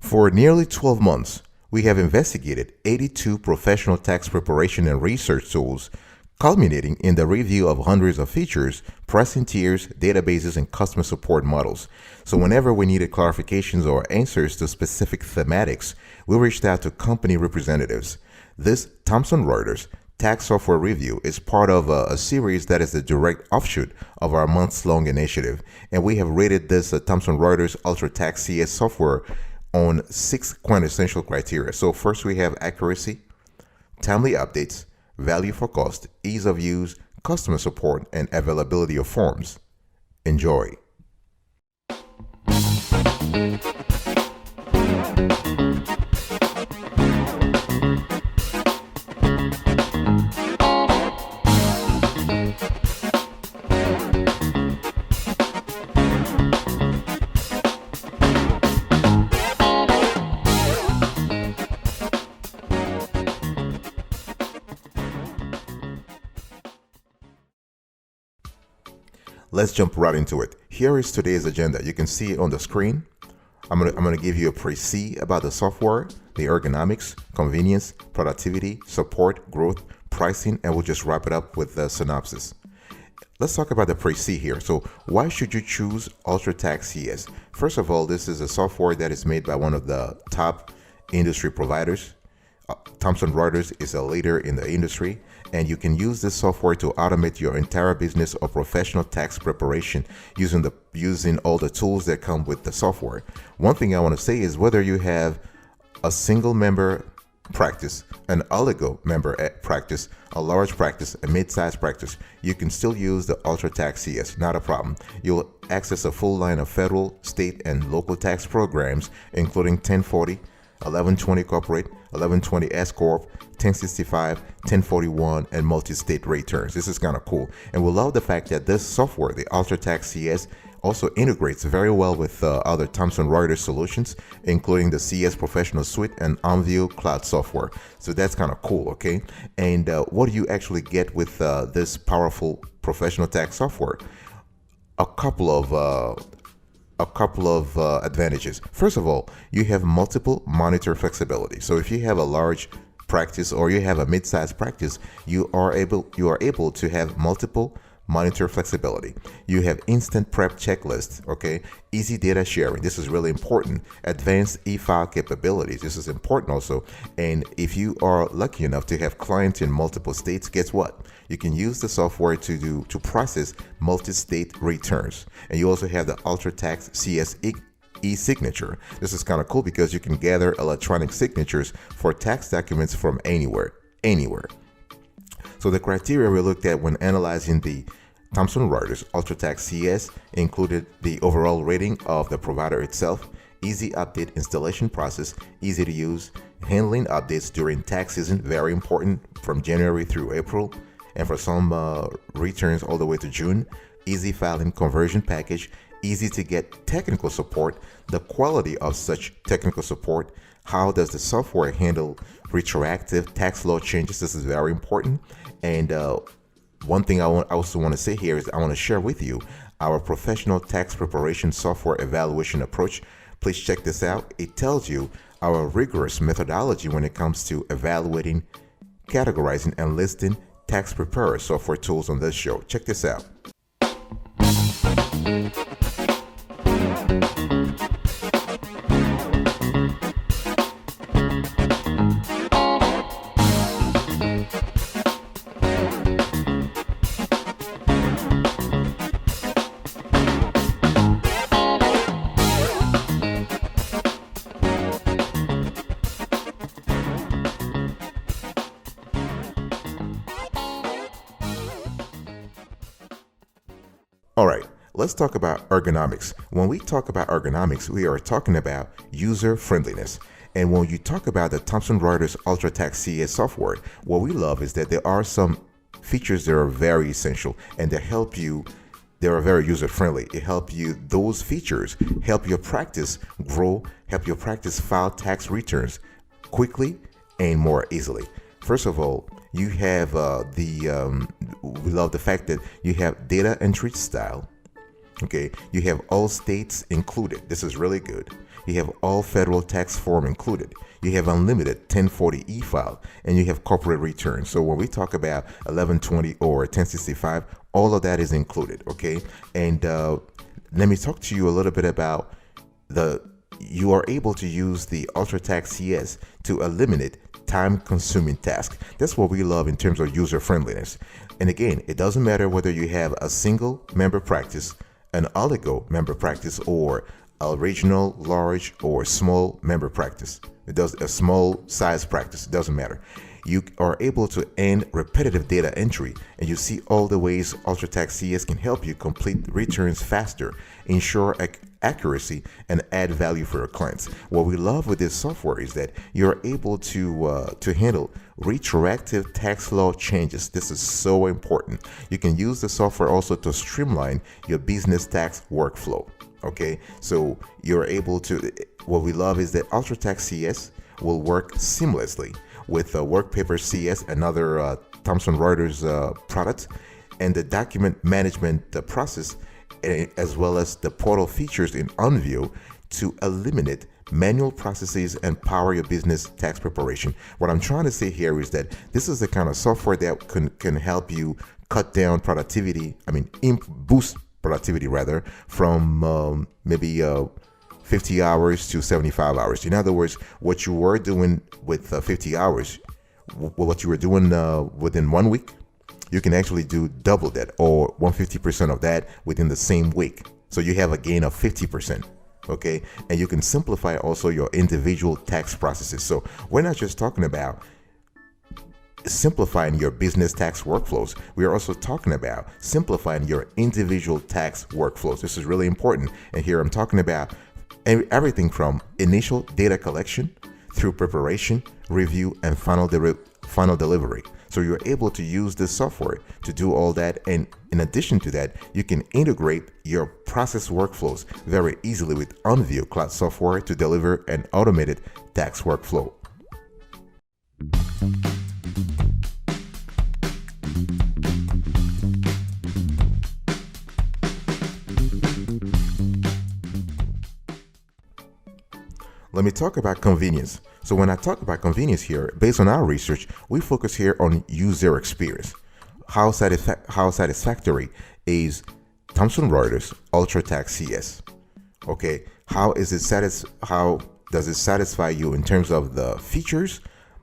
For nearly 12 months, we have investigated 82 professional tax preparation and research tools, culminating in the review of hundreds of features, pricing tiers, databases, and customer support models. So whenever we needed clarifications or answers to specific thematics, we reached out to company representatives. This Thomson Reuters Tax Software Review is part of a series that is a direct offshoot of our months-long initiative, and we have rated this Thomson Reuters UltraTax CS software on 6 quintessential criteria. So first we have accuracy, timely updates, value for cost, ease of use, customer support, and availability of forms. Enjoy. Let's jump right into it. Here is today's agenda. You can see it on the screen. I'm gonna give you a précis about the software, the ergonomics, convenience, productivity, support, growth, pricing, and we'll just wrap it up with the synopsis. Let's talk about the précis here. So why should you choose UltraTax CS? First of all, this is a software that is made by one of the top industry providers. Thomson Reuters is a leader in the industry, and you can use this software to automate your entire business or professional tax preparation using all the tools that come with the software. One thing I want to say is whether you have a single member practice, an oligo member practice, a large practice, a mid-sized practice, you can still use the UltraTax CS, not a problem. You'll access a full line of federal, state, and local tax programs, including 1040, 1120 Corporate, 1120 S Corp, 1065, 1041, and multi-state returns. This is kind of cool. And we love the fact that this software, the UltraTax CS, also integrates very well with other Thomson Reuters solutions, including the CS Professional Suite and OnView Cloud software. So that's kind of cool, okay? And what do you actually get with this powerful professional tax software? A couple of advantages. First of all, you have multiple monitor flexibility. So if you have a large practice or you have a mid-sized practice, you are able to have multiple monitor flexibility. You have instant prep checklists, okay? Easy data sharing. This is really important. Advanced e-file capabilities. This is important also. And if you are lucky enough to have clients in multiple states, guess what? You can use the software to process multi-state returns. And you also have the UltraTax CS e-signature. This is kind of cool because you can gather electronic signatures for tax documents from anywhere. So the criteria we looked at when analyzing the Thomson Reuters UltraTax CS included the overall rating of the provider itself, easy update installation process, easy to use, handling updates during tax season, very important, from January through April, and for some returns all the way to June, easy filing conversion package, easy to get technical support, the quality of such technical support, how does the software handle retroactive tax law changes. This is very important. And one thing I also want to say here is I want to share with you our professional tax preparation software evaluation approach. Please check this out. It tells you our rigorous methodology when it comes to evaluating, categorizing, and listing tax preparer software tools on this show. Check this out. All right, let's talk about ergonomics. When we talk about ergonomics, we are talking about user friendliness. And when you talk about the Thomson Reuters UltraTax CS software, what we love is that there are some features that are very essential and that help you. They are very user friendly. It helps you. Those features help your practice grow, help your practice file tax returns quickly and more easily. First of all, you have we love the fact that you have data entry style. Okay, you have all states included. This is really good. You have all federal tax form included. You have unlimited 1040 e-file, and you have corporate returns. So when we talk about 1120 or 1065, all of that is included, okay? And let me talk to you a little bit about you are able to use the UltraTax CS to eliminate time-consuming tasks. That's what we love in terms of user friendliness. And again, it doesn't matter whether you have a single member practice, an oligo member practice, or a regional, large, or small member practice. It does a small size practice. It doesn't matter. You are able to end repetitive data entry, and you see all the ways UltraTax CS can help you complete returns faster, ensure accuracy, and add value for your clients. What we love with this software is that you're able to handle retroactive tax law changes. This is so important. You can use the software also to streamline your business tax workflow. Okay, so you're able to. What we love is that UltraTax CS will work seamlessly with Workpaper CS, another Thomson Reuters product, and the document management process, as well as the portal features in OnView to eliminate manual processes and power your business tax preparation. What I'm trying to say here is that this is the kind of software that can help you cut down productivity, boost productivity rather, from maybe 50 hours to 75 hours. In other words, what you were doing with 50 hours, what you were doing within 1 week, you can actually do double that or 150% of that within the same week. So you have a gain of 50%. Okay, and you can simplify also your individual tax processes. So we're not just talking about simplifying your business tax workflows. We are also talking about simplifying your individual tax workflows. This is really important. And here I'm talking about everything from initial data collection through preparation, review, and final delivery. So you're able to use this software to do all that. And in addition to that, you can integrate your process workflows very easily with OnView cloud software to deliver an automated tax workflow. Let me talk about convenience. So when I talk about convenience here, based on our research, we focus here on user experience. How satisfactory is Thomson Reuters UltraTax CS? Okay, how does it satisfy you in terms of the features,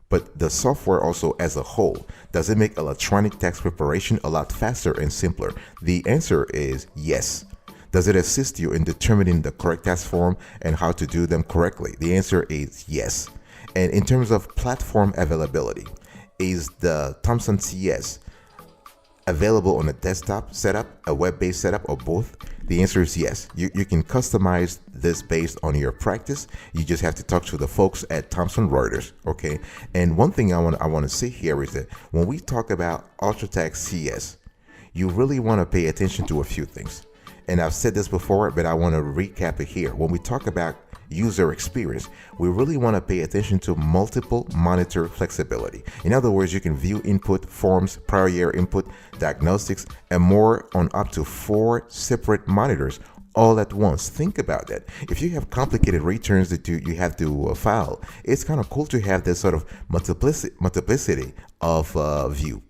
but the software also as a whole? Does it make electronic tax preparation a lot faster and simpler? The answer is yes. Does it assist you in determining the correct tax form and how to do them correctly? The answer is yes. And in terms of platform availability, is the Thomson CS available on a desktop setup, a web-based setup, or both? The answer is yes. You can customize this based on your practice. You just have to talk to the folks at Thomson Reuters, okay? And one thing I want to say here is that when we talk about UltraTax CS, you really want to pay attention to a few things. And I've said this before, but I want to recap it here. When we talk about user experience, we really want to pay attention to multiple monitor flexibility. In other words, you can view input, forms, prior year input, diagnostics, and more on up to 4 separate monitors all at once. Think about that. If you have complicated returns that you have to file, it's kind of cool to have this sort of multiplicity of view.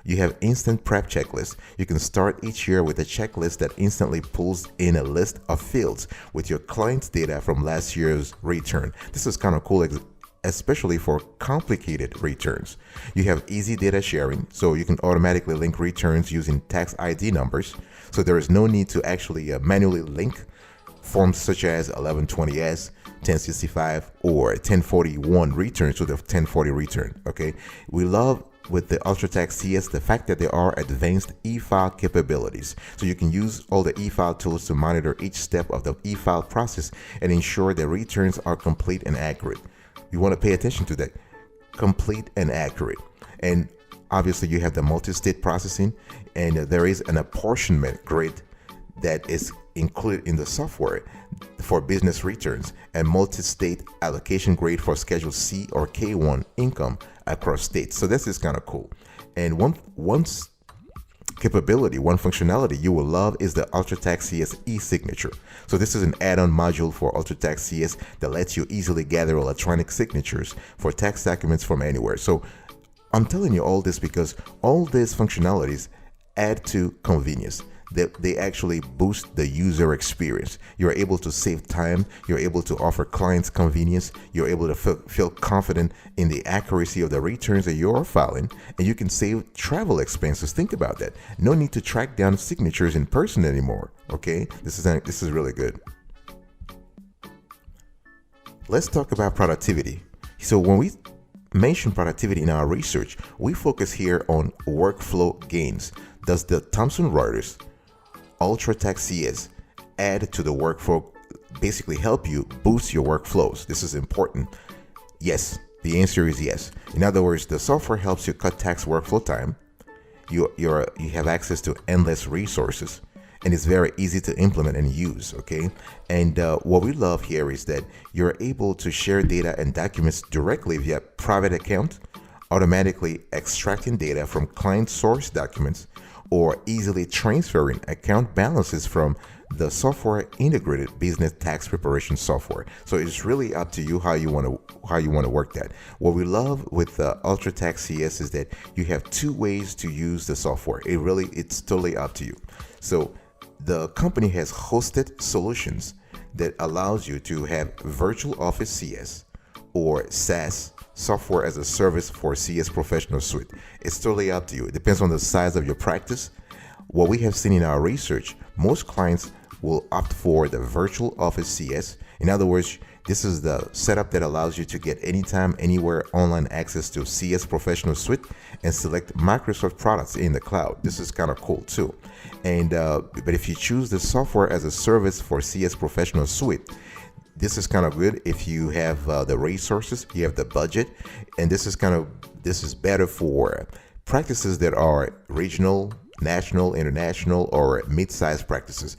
You have instant prep checklists. You can start each year with a checklist that instantly pulls in a list of fields with your client's data from last year's return. This is kind of cool, especially for complicated returns. You have easy data sharing, so you can automatically link returns using tax ID numbers. So there is no need to actually manually link forms such as 1120S, 1065, or 1041 returns to the 1040 return. Okay, we love with the UltraTax CS the fact that there are advanced e-file capabilities. So you can use all the e-file tools to monitor each step of the e-file process and ensure the returns are complete and accurate. You want to pay attention to that. Complete and accurate. And obviously you have the multi-state processing, and there is an apportionment grid that is included in the software for business returns, and multi-state allocation grade for Schedule C or K1 income across states. So this is kind of cool. And once capability, one functionality you will love is the UltraTax CS e-signature. So this is an add-on module for UltraTax CS that lets you easily gather electronic signatures for tax documents from anywhere. So I'm telling you all this because all these functionalities add to convenience. They actually boost the user experience. You're able to save time. You're able to offer clients convenience. You're able to feel confident in the accuracy of the returns that you're filing, and you can save travel expenses. Think about that. No need to track down signatures in person anymore. Okay, this is really good. Let's talk about productivity. So when we mention productivity in our research, we focus here on workflow gains. Does the Thomson Reuters UltraTax CS add to the workflow, basically help you boost your workflows? This is important. Yes, the answer is yes. In other words, the software helps you cut tax workflow time. You have access to endless resources, and it's very easy to implement and use. Okay, and what we love here is that you're able to share data and documents directly via private account, automatically extracting data from client source documents, or easily transferring account balances from the software integrated business tax preparation software. So it's really up to you how you want to work that. What we love with UltraTax CS is that you have two ways to use the software. It's totally up to you. So the company has hosted solutions that allows you to have virtual office CS or SaaS, software as a service for CS Professional Suite. It's totally up to you. It depends on the size of your practice. What we have seen in our research, most clients will opt for the virtual office CS. In other words, this is the setup that allows you to get anytime, anywhere online access to CS Professional Suite and select Microsoft products in the cloud. This is kind of cool too. And but if you choose the software as a service for CS Professional Suite, this is kind of good if you have the resources, you have the budget, and this is better for practices that are regional, national, international, or mid-sized practices.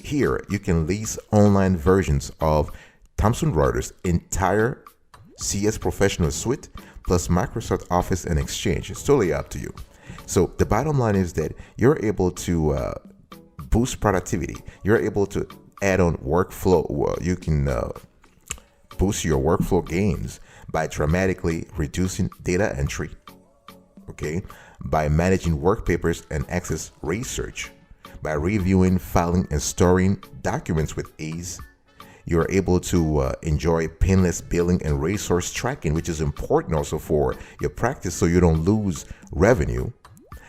Here, you can lease online versions of Thomson Reuters' entire CS Professional Suite plus Microsoft Office and Exchange. It's totally up to you. So the bottom line is that you're able to boost productivity. You're able to add on workflow. You can boost your workflow gains by dramatically reducing data entry, okay, by managing work papers and access research, by reviewing, filing, and storing documents with ease. You're able to enjoy painless billing and resource tracking, which is important also for your practice so you don't lose revenue.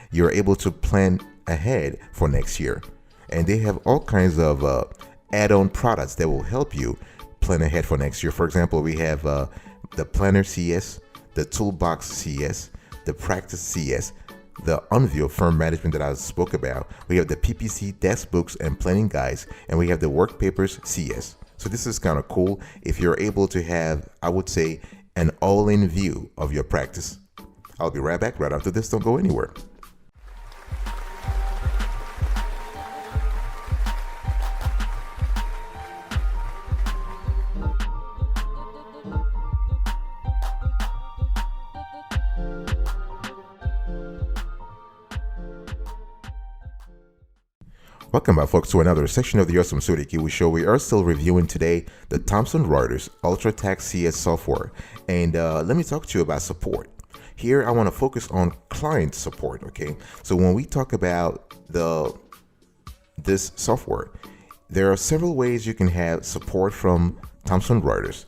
You're able to plan ahead for next year. And they have all kinds of add-on products that will help you plan ahead for next year. For example, we have the Planner CS, the Toolbox CS, the Practice CS, the Unview firm management that I spoke about. We have the PPC desk books and planning guides, and we have the Work Papers CS. So this is kind of cool if you're able to have, I would say, an all-in view of your practice. I'll be right back right after this. Don't go anywhere. Welcome back, folks, to another section of the Awesome Suriki show. We are still reviewing today the Thomson Reuters UltraTax CS software. And let me talk to you about support. Here, I want to focus on client support, okay? So when we talk about this software, there are several ways you can have support from Thomson Reuters.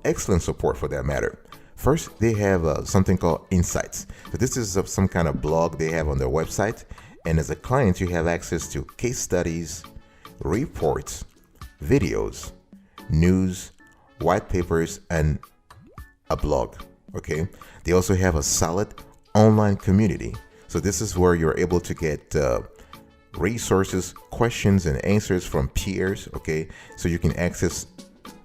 Excellent support for that matter. First, they have something called Insights. So this is some kind of blog they have on their website. And as a client, you have access to case studies, reports, videos, news, white papers, and a blog, okay? They also have a solid online community. So this is where you're able to get resources, questions, and answers from peers, okay? So you can access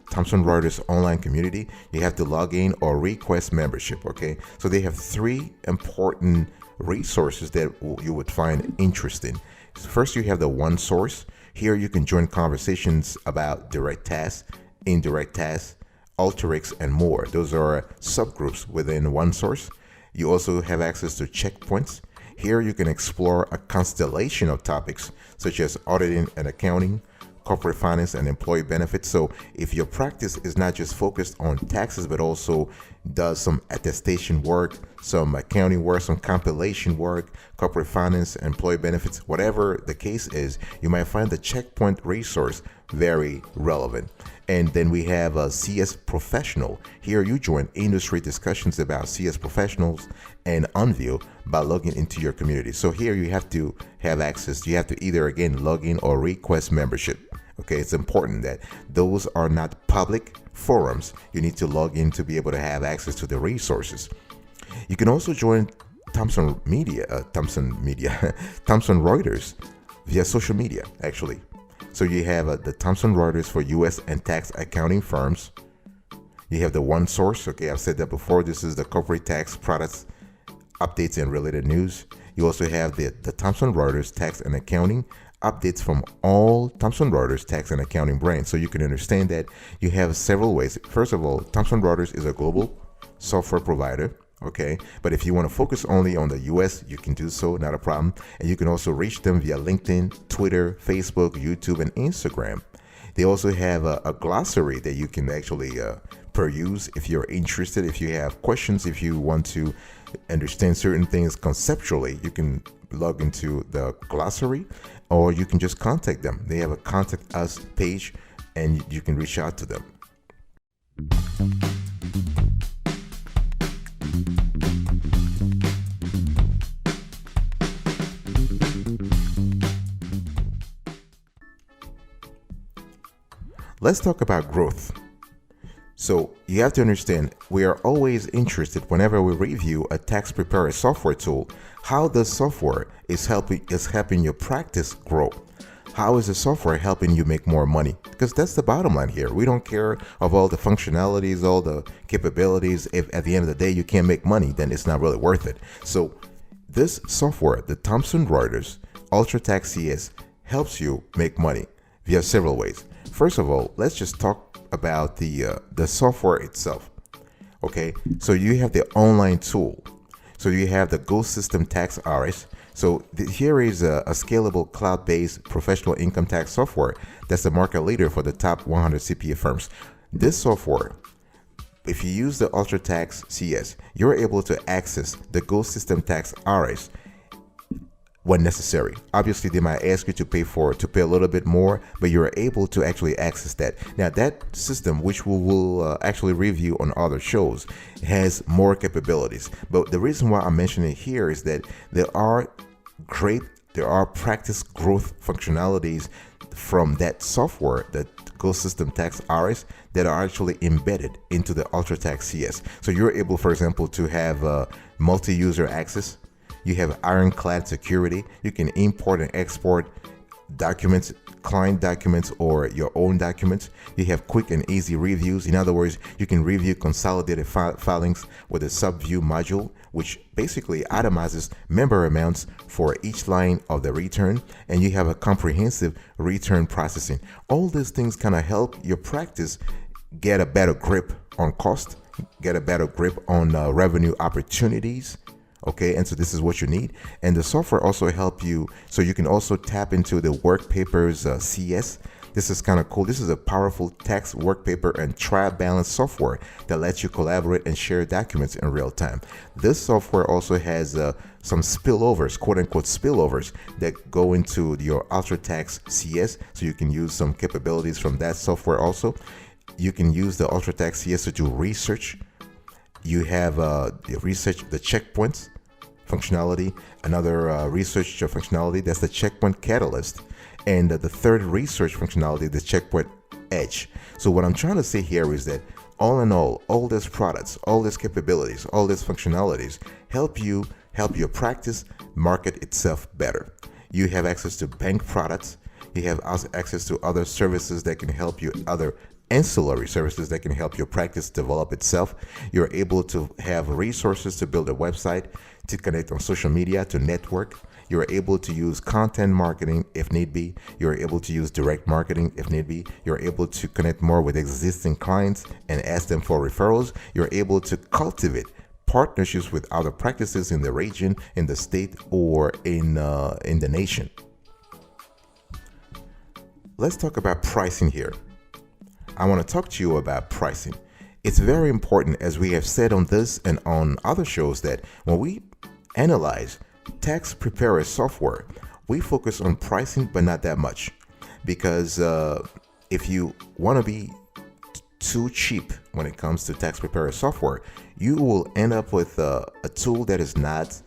Thomson Reuters online community. You have to log in or request membership, okay? So they have three important resources that you would find interesting. First, you have the One Source. Here you can join conversations about direct tasks, indirect tasks, Alteryx, and more. Those are subgroups within One Source. You also have access to checkpoints. Here you can explore a constellation of topics such as auditing and accounting, corporate finance, and employee benefits. So if your practice is not just focused on taxes, but also does some attestation work, some accounting work, some compilation work, corporate finance, employee benefits, whatever the case is, you might find the Checkpoint resource very relevant. And then we have a CS Professional. Here you join industry discussions about CS professionals and Unview by logging into your community. So here you have to have access. You have to either again log in or request membership. Okay, it's important that those are not public forums. You need to log in to be able to have access to the resources. You can also join Thomson Reuters via social media, actually. So you have the Thomson Reuters for U.S. and tax accounting firms. You have the One Source. Okay, I've said that before. This is the corporate tax products, updates, and related news. You also have the Thomson Reuters tax and accounting updates from all Thomson Reuters tax and accounting brands. So you can understand that you have several ways. First of all, Thomson Reuters is a global software provider. Okay, but if you want to focus only on the US, you can do so, not a problem. And you can also reach them via LinkedIn, Twitter, Facebook, YouTube, and Instagram. They also have a glossary that you can actually peruse if you're interested. If you have questions, if you want to understand certain things conceptually, you can log into the glossary, or you can just contact them. They have a contact us page and you can reach out to them. Let's talk about growth. So you have to understand, we are always interested whenever we review a tax preparer software tool, how the software is helping your practice grow. How is the software helping you make more money? Because that's the bottom line here. We don't care of all the functionalities, all the capabilities. If at the end of the day you can't make money, then it's not really worth it. So this software, the Thomson Reuters UltraTax CS, helps you make money via several ways. First of all, let's just talk about the software itself. Okay, so you have the online tool. So you have the Go System Tax RS. So here is a scalable cloud-based professional income tax software that's the market leader for the top 100 CPA firms. This software, if you use the UltraTax CS, you're able to access the Go System Tax RS when necessary. Obviously, they might ask you to pay a little bit more, but you're able to actually access that. Now, that system, which we will actually review on other shows, has more capabilities. But the reason why I'm mentioning it here is that there are practice growth functionalities from that software, that Go System Tax RS, that are actually embedded into the UltraTax CS. So you're able, for example, to have multi-user access. You have ironclad security. You can import and export documents, client documents, or your own documents. You have quick and easy reviews. In other words, you can review consolidated filings with a sub-view module, which basically itemizes member amounts for each line of the return. And you have a comprehensive return processing. All these things kind of help your practice get a better grip on cost, get a better grip on revenue opportunities. Okay, and so this is what you need. And the software also help you, so you can also tap into the work papers CS. This is kind of cool. This is a powerful tax work paper and trial balance software that lets you collaborate and share documents in real time. This software also has some spillovers, quote unquote spillovers, that go into your UltraTax CS, so you can use some capabilities from that software also. You can use the UltraTax CS to do research. You have research, the checkpoints functionality, another research functionality, that's the Checkpoint Catalyst, and the third research functionality, the Checkpoint Edge. So what I'm trying to say here is that all in all these products, all these capabilities, all these functionalities help your practice market itself better. You have access to bank products. You have access to other services that can help you, other ancillary services that can help your practice develop itself. You're able to have resources to build a website, to connect on social media, to network. You're able to use content marketing if need be. You're able to use direct marketing if need be. You're able to connect more with existing clients and ask them for referrals. You're able to cultivate partnerships with other practices in the region, in the state, or in the nation. Let's talk about pricing here. I want to talk to you about pricing. It's very important, as we have said on this and on other shows, that when we analyze tax preparer software, we focus on pricing, but not that much. Because if you want to be too cheap when it comes to tax preparer software, you will end up with a tool that is not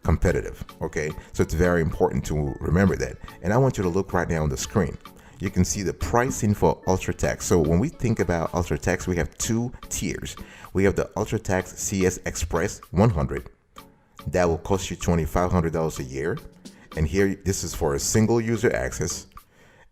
competitive. Okay, so it's very important to remember that. And I want you to look right now on the screen. You can see the pricing for UltraTax. So when we think about UltraTax, we have two tiers. We have the UltraTax CS Express 100. That will cost you $2,500 a year. And here, this is for a single user access.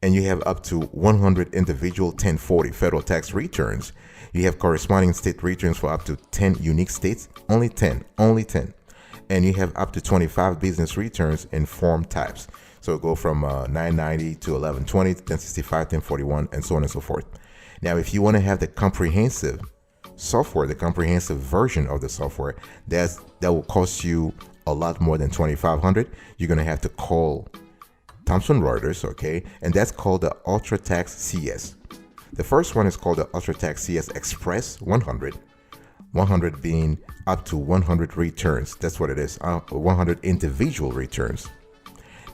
And you have up to 100 individual 1040 federal tax returns. You have corresponding state returns for up to 10 unique states, only 10. And you have up to 25 business returns in form types. So go from 990 to 1120, 1065, 1041, and so on and so forth. Now, if you want to have the comprehensive software, the comprehensive version of the software, that will cost you a lot more than $2,500. You're going to have to call Thomson Reuters, okay? And that's called the UltraTax CS. The first one is called the UltraTax CS Express 100. 100 being up to 100 returns. That's what it is, 100 individual returns.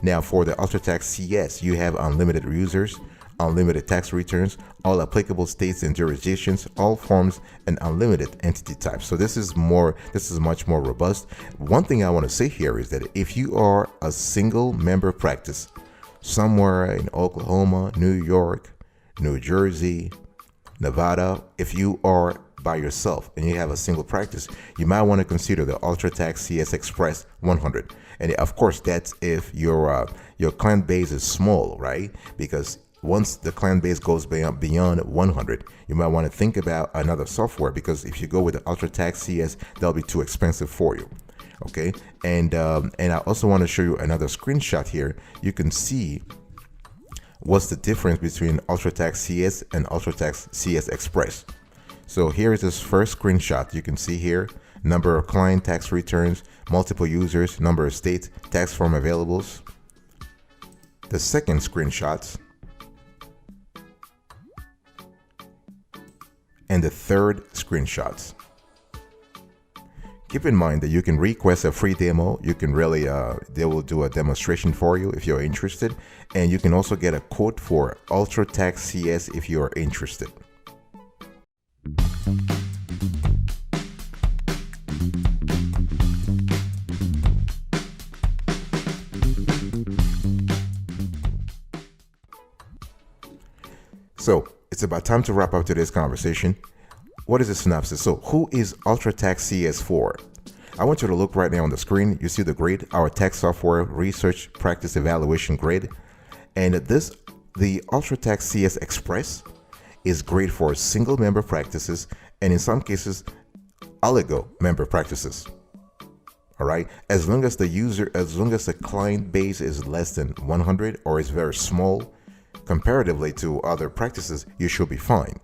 Now, for the UltraTax CS, you have unlimited users, unlimited tax returns, all applicable states and jurisdictions, all forms, and unlimited entity types. So this is much more robust. One thing I want to say here is that if you are a single member practice somewhere in Oklahoma, New York, New Jersey, Nevada, if you are by yourself and you have a single practice, you might want to consider the UltraTax CS Express 100. And of course, that's if your client base is small, right? Because once the client base goes beyond 100, you might want to think about another software, because if you go with the UltraTax CS, that'll be too expensive for you. Okay, and I also want to show you another screenshot here. You can see what's the difference between UltraTax CS and UltraTax CS Express. So here is this first screenshot. You can see here number of client tax returns, multiple users, number of states, tax form availables. The second screenshot, and the third screenshot. Keep in mind that you can request a free demo. You can really, they will do a demonstration for you if you're interested. And you can also get a quote for UltraTax CS if you are interested. So it's about time to wrap up today's conversation. What is the synopsis? So who is UltraTax CS for? I want you to look right now on the screen. You see the grid, our tax software research practice evaluation grid. And the UltraTax CS Express is great for single member practices, and in some cases, oligo member practices. All right. As long as the client base is less than 100 or is very small, comparatively to other practices, you should be fine.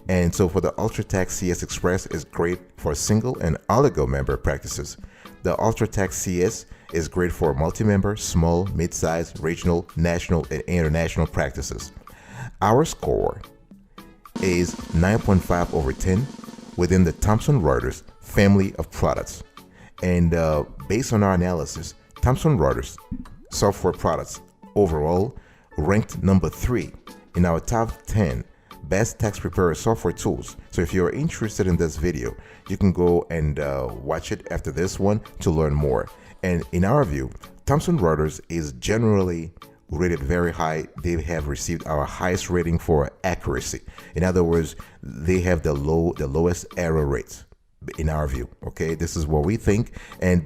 And so for the UltraTax CS Express is great for single and oligo member practices. The UltraTax CS is great for multi-member, small, mid-sized, regional, national, and international practices. Our score is 9.5 over 10 within the Thomson Reuters family of products. And based on our analysis, Thomson Reuters software products overall ranked number 3 in our top 10 best tax preparer software tools. So if you're interested in this video, you can go and watch it after this one to learn more. And in our view, Thomson Reuters is generally rated very high. They have received our highest rating for accuracy. In other words, they have the lowest error rates in our view. Okay, this is what we think.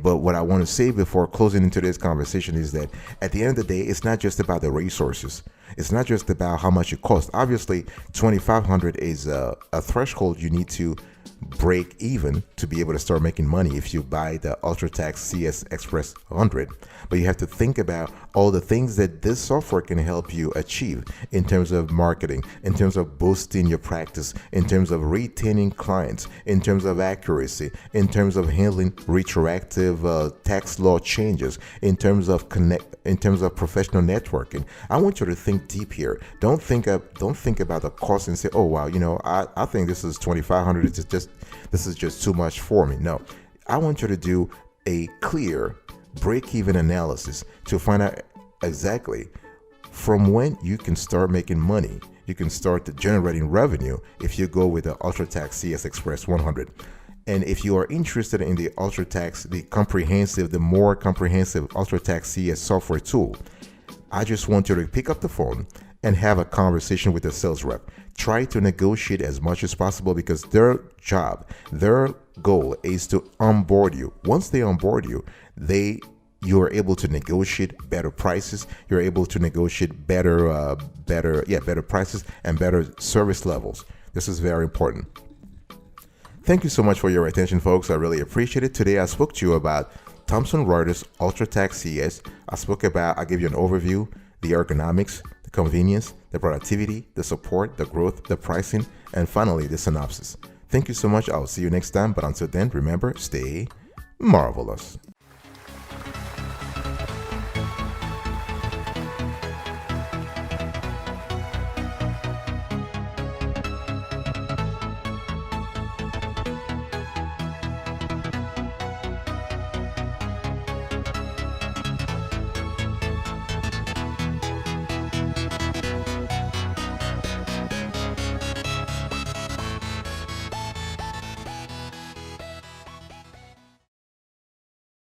But what I want to say before closing into this conversation is that at the end of the day, it's not just about the resources. It's not just about how much it costs. Obviously, $2,500 is a threshold you need to break even to be able to start making money if you buy the UltraTax CS Express 100. But you have to think about all the things that this software can help you achieve in terms of marketing, in terms of boosting your practice, in terms of retaining clients, in terms of accuracy, in terms of handling retroactive tax law changes, in terms of professional networking. I want you to think deep here. Don't think about the cost and say, oh wow, I think this is $2,500. This is just too much for me. No, I want you to do a clear break-even analysis to find out exactly from when you can start making money. You can start generating revenue if you go with the UltraTax CS Express 100. And if you are interested in the UltraTax, the more comprehensive UltraTax CS software tool, I just want you to pick up the phone and have a conversation with the sales rep. Try to negotiate as much as possible because their goal is to onboard you. Once they onboard you, you are able to negotiate better prices. You're able to negotiate better prices and better service levels. This is very important. Thank you so much for your attention, folks. I really appreciate it. Today, I spoke to you about Thomson Reuters UltraTax CS. I gave you an overview, the ergonomics, the convenience, the productivity, the support, the growth, the pricing, and finally, the synopsis. Thank you so much. I'll see you next time. But until then, remember, stay marvelous.